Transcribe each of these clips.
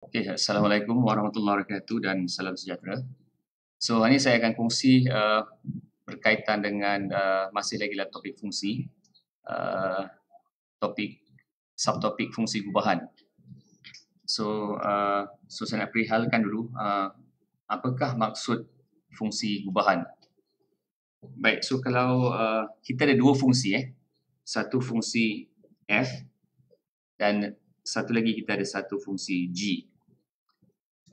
Okay, Assalamualaikum warahmatullahi wabarakatuh dan salam sejahtera. So, hari ini saya akan kongsi berkaitan dengan masih lagi lah topik fungsi, uh, subtopik fungsi gubahan. So, saya nak perihalkan dulu apakah maksud fungsi gubahan. Baik, so kalau kita ada dua fungsi satu fungsi f dan satu lagi kita ada satu fungsi g.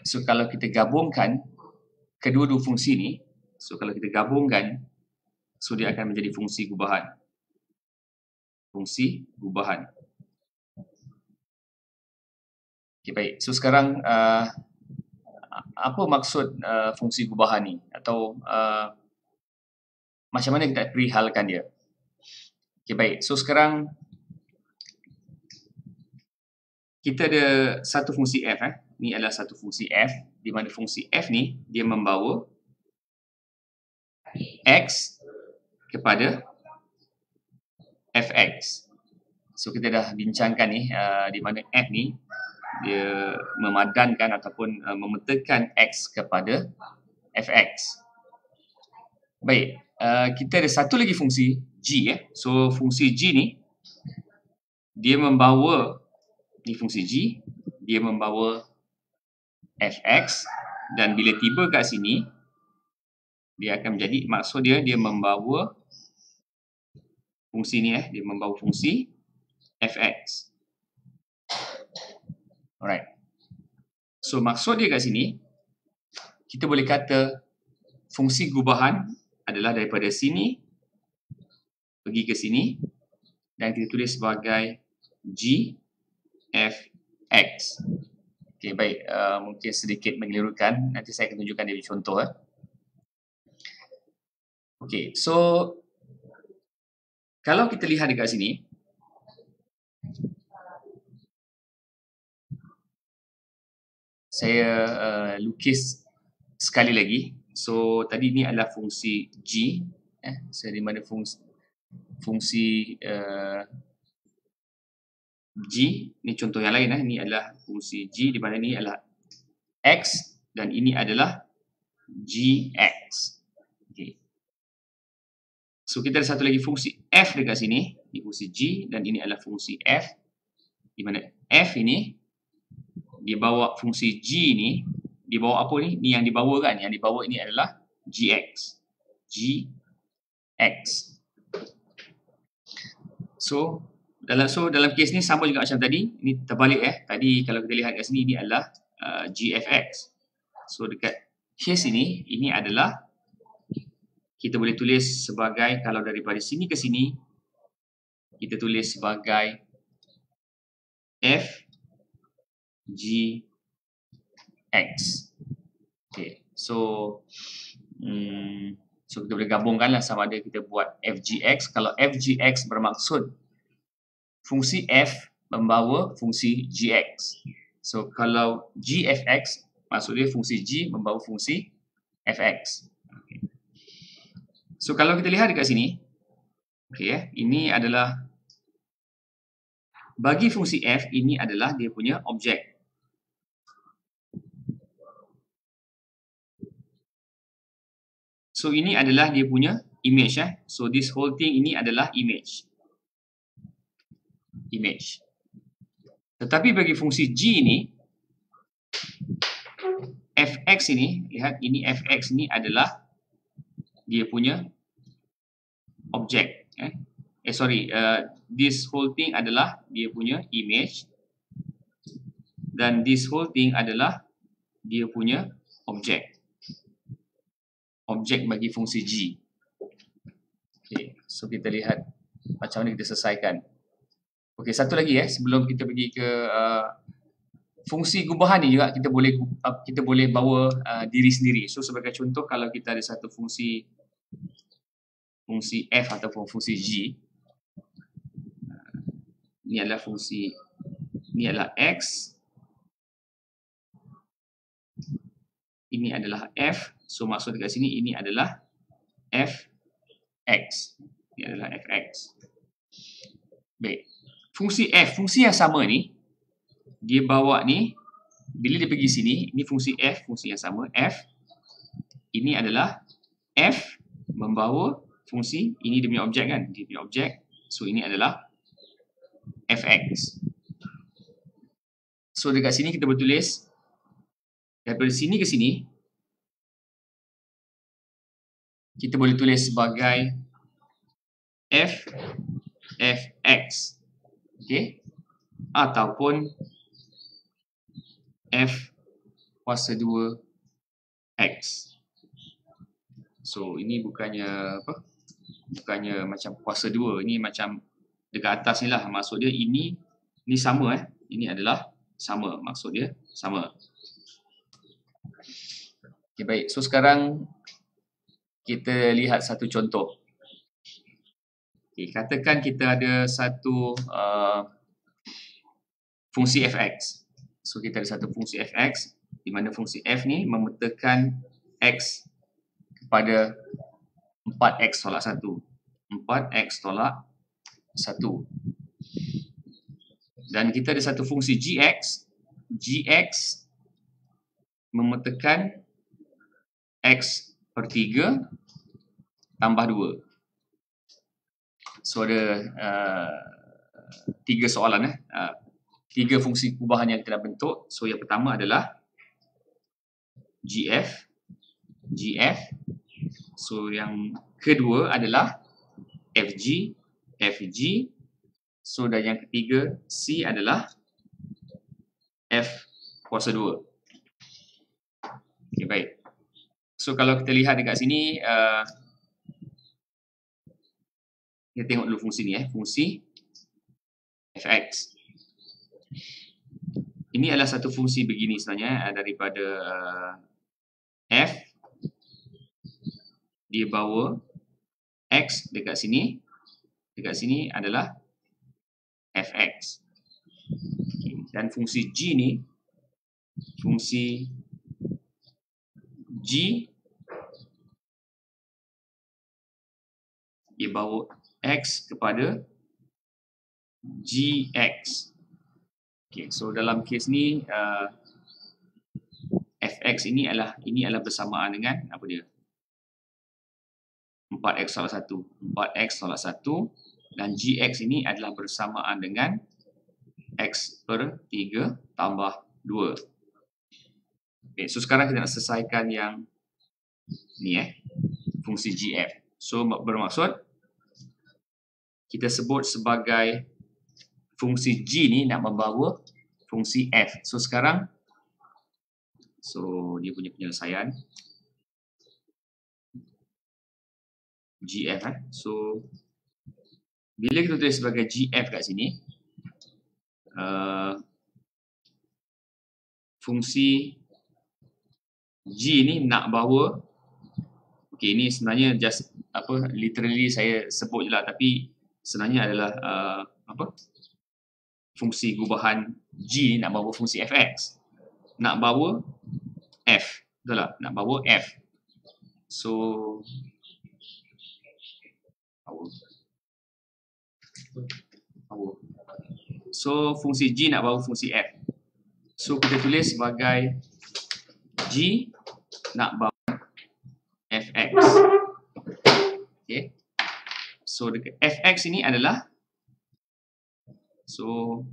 So kalau kita gabungkan kedua-dua fungsi ni, so kalau kita gabungkan, so dia akan menjadi fungsi gubahan. Fungsi gubahan. Okay, baik. So sekarang apa maksud fungsi gubahan ni? Atau macam mana kita perihalkan dia? Okay, baik. So sekarang kita ada satu fungsi f. Ni adalah satu fungsi f, di mana fungsi f ni dia membawa x kepada fx. So kita dah bincangkan ni di mana f ni dia memadankan ataupun memetakan x kepada fx. Baik, kita ada satu lagi fungsi g So fungsi g ni dia membawa ni fungsi g, dia membawa fx dan bila tiba kat sini dia akan menjadi, maksud dia membawa fungsi ni dia membawa fungsi fx. Alright. So maksud dia kat sini kita boleh kata fungsi gubahan adalah daripada sini pergi ke sini dan kita tulis sebagai g fx. Okey, baik, mungkin sedikit mengelirukan, nanti saya akan tunjukkan dia contoh. Okey, so kalau kita lihat dekat sini, saya lukis sekali lagi. So tadi ni adalah fungsi g, so di mana fungsi g, ni contoh yang lain ni adalah fungsi g di mana ni adalah x dan ini adalah gx. Okay. So kita ada satu lagi fungsi f dekat sini, ni fungsi g dan ini adalah fungsi f, di mana f ini dia bawa fungsi g ni, dia bawa apa ni? Ni yang dibawa kan? Yang dibawa ini adalah gx. gx. So dalam kes ni sama juga macam tadi. Ini terbalik Tadi kalau kita lihat kat sini ini adalah gfx. So dekat kes ini adalah kita boleh tulis sebagai, kalau daripada sini ke sini kita tulis sebagai f gx. Okay. So kita boleh gabungkanlah sama ada kita buat fgx. Kalau fgx bermaksud fungsi f membawa fungsi gx. So kalau gfx maksud dia fungsi g membawa fungsi fx. Okay. So kalau kita lihat dekat sini, ini adalah bagi fungsi f, ini adalah dia punya objek. So ini adalah dia punya image So this whole thing ini adalah image. Tetapi bagi fungsi g ini, fx ini, lihat ini fx ini adalah dia punya objek. This whole thing adalah dia punya image dan this whole thing adalah dia punya objek. Objek bagi fungsi g. Okay, so kita lihat macam mana kita selesaikan. Okey, satu lagi sebelum kita pergi ke fungsi gubahan ni juga kita boleh bawa diri sendiri. So sebagai contoh, kalau kita ada satu fungsi f ataupun fungsi g, ni adalah x, ini adalah f. So maksud dekat sini ini adalah fx. Ini adalah fx. Baik. Fungsi f, fungsi yang sama ni, dia bawa ni bila dia pergi sini, ini fungsi f, fungsi yang sama, f. Ini adalah f membawa fungsi, ini dia punya objek kan, dia punya objek. So, ini adalah fx. So, dekat sini kita bertulis, daripada sini ke sini, kita boleh tulis sebagai f fx. Okay? Ataupun f kuasa 2 x. So, ini bukannya apa? Bukannya macam kuasa 2. Ini macam dekat atas ni lah. Maksud dia ini sama Ini adalah sama. Maksud dia sama. Okay, baik. So, sekarang kita lihat satu contoh. Okay, katakan kita ada satu fungsi fx. So, kita ada satu fungsi fx di mana fungsi f ni memetakan x kepada 4x tolak 1. 4x tolak 1. Dan kita ada satu fungsi gx. Gx memetakan x per 3 tambah 2. So, ada 3 soalan. 3 fungsi kubahan yang kita dah bentuk. So, yang pertama adalah gf. So, yang kedua adalah fg. So, dan yang ketiga c adalah f kuasa 2. Okay, baik. So, kalau kita lihat dekat sini, kita tengok dulu fungsi ni, fungsi fx. Ini adalah satu fungsi begini sebenarnya, daripada f dia bawa x dekat sini adalah fx. Dan fungsi g ni, fungsi g dia bawa x kepada gx. Okay, so dalam kes ni fx ini adalah bersamaan dengan apa dia? 4x tolak 1. 4x tolak 1 dan gx ini adalah bersamaan dengan x per 3 tambah 2. Okay, so sekarang kita nak selesaikan yang ni fungsi gf. So bermaksud kita sebut sebagai fungsi g ni nak membawa fungsi f. So sekarang, so dia punya penyelesaian gf. So bila kita tulis sebagai gf kat sini, fungsi g ni nak bawa, okay, ini sebenarnya just literally saya sebut je lah, tapi sebenarnya adalah fungsi gubahan g nak bawa fungsi fx, nak bawa f, betul tak? Nak bawa f. So fungsi g nak bawa fungsi f. So kita tulis sebagai g nak bawa fx. Okay. So fx ini adalah, so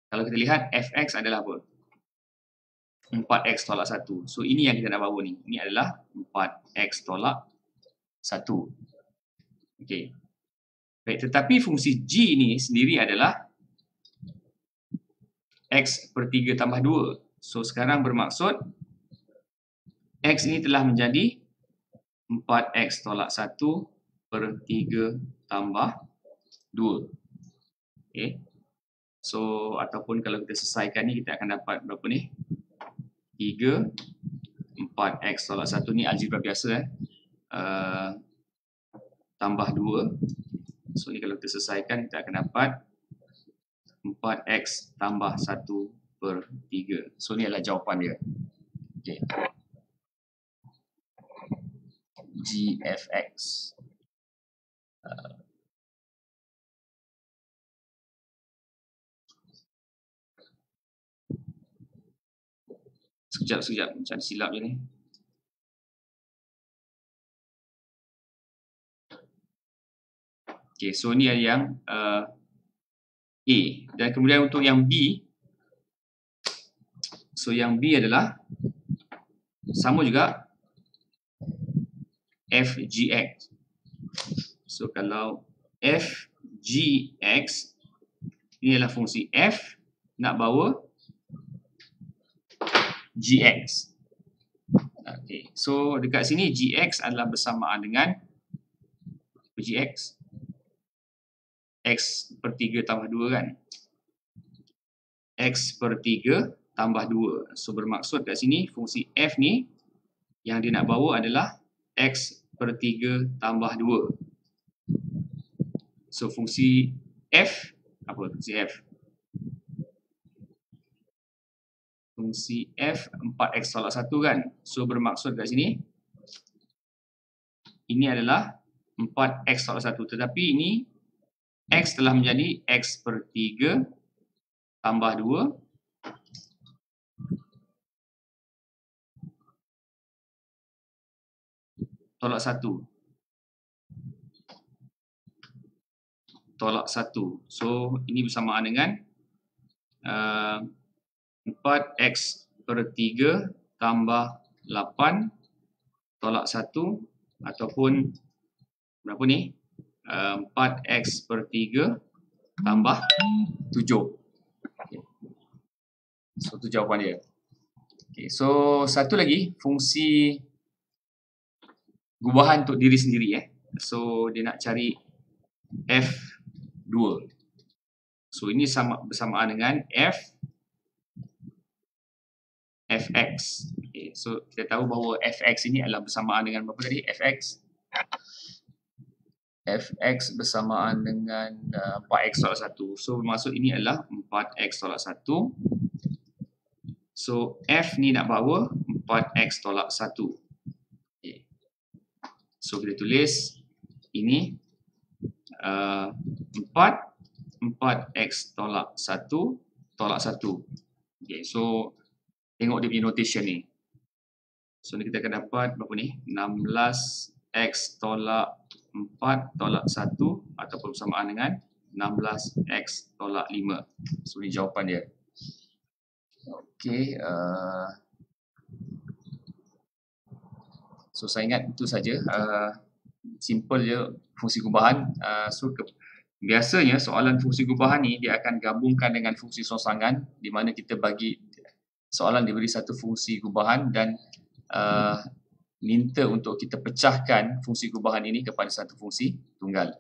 kalau kita lihat fx adalah apa? 4x tolak 1. So ini yang kita nak bawa ni. Ini adalah 4x tolak 1. Okey. Baik, tetapi fungsi g ni sendiri adalah x per 3 tambah 2. So sekarang bermaksud x ini telah menjadi 4x tolak 1 per 3 tambah 2. Okay. So, ataupun kalau kita selesaikan ni, kita akan dapat berapa ni? 3, 4x tolak 1 ni algebra biasa tambah 2. So, ni kalau kita selesaikan, kita akan dapat 4x tambah 1 per 3. So, ni adalah jawapan dia. Okay. GFX. Sekejap, macam silap je ni. Okay, so ni ada yang A. Dan kemudian untuk yang B, so yang B adalah sama juga FGX. So kalau FGX ini adalah fungsi F nak bawa GX. Okay, so dekat sini GX adalah bersamaan dengan GX X per 3 tambah 2 kan. X per 3 tambah 2. So bermaksud kat sini fungsi F ni yang dia nak bawa adalah X per 3 tambah 2. So fungsi F, apa fungsi F? Fungsi F 4x tolak 1 kan. So bermaksud kat sini ini adalah 4x tolak 1. Tetapi ini X telah menjadi X per 3 tambah 2 tolak 1. Tolak 1. So ini bersamaan dengan 4x per 3 tambah 8 tolak 1 ataupun berapa ni? 4x per 3 tambah 7. Okay. So tu jawapan dia. Okay, so satu lagi fungsi gubahan untuk diri sendiri So dia nak cari F2. So ini bersamaan dengan Fx. Okay, so kita tahu bahawa Fx ini adalah bersamaan dengan berapa tadi? Fx bersamaan dengan 4x tolak 1. So bermaksud ini adalah 4x tolak 1. So F ni nak bawa 4x tolak 1. Okay. So kita tulis ini 4x tolak 1 tolak 1. Okay, so tengok dia punya notation ni. So ni kita akan dapat berapa ni? 16x tolak 4 tolak 1 ataupun bersamaan dengan 16x tolak 5. So ni jawapan dia. Okey, so saya ingat itu saja. Simple je fungsi gubahan. So biasanya soalan fungsi gubahan ni dia akan gabungkan dengan fungsi sosangan, di mana kita bagi soalan diberi satu fungsi gubahan dan minta untuk kita pecahkan fungsi gubahan ini kepada satu fungsi tunggal.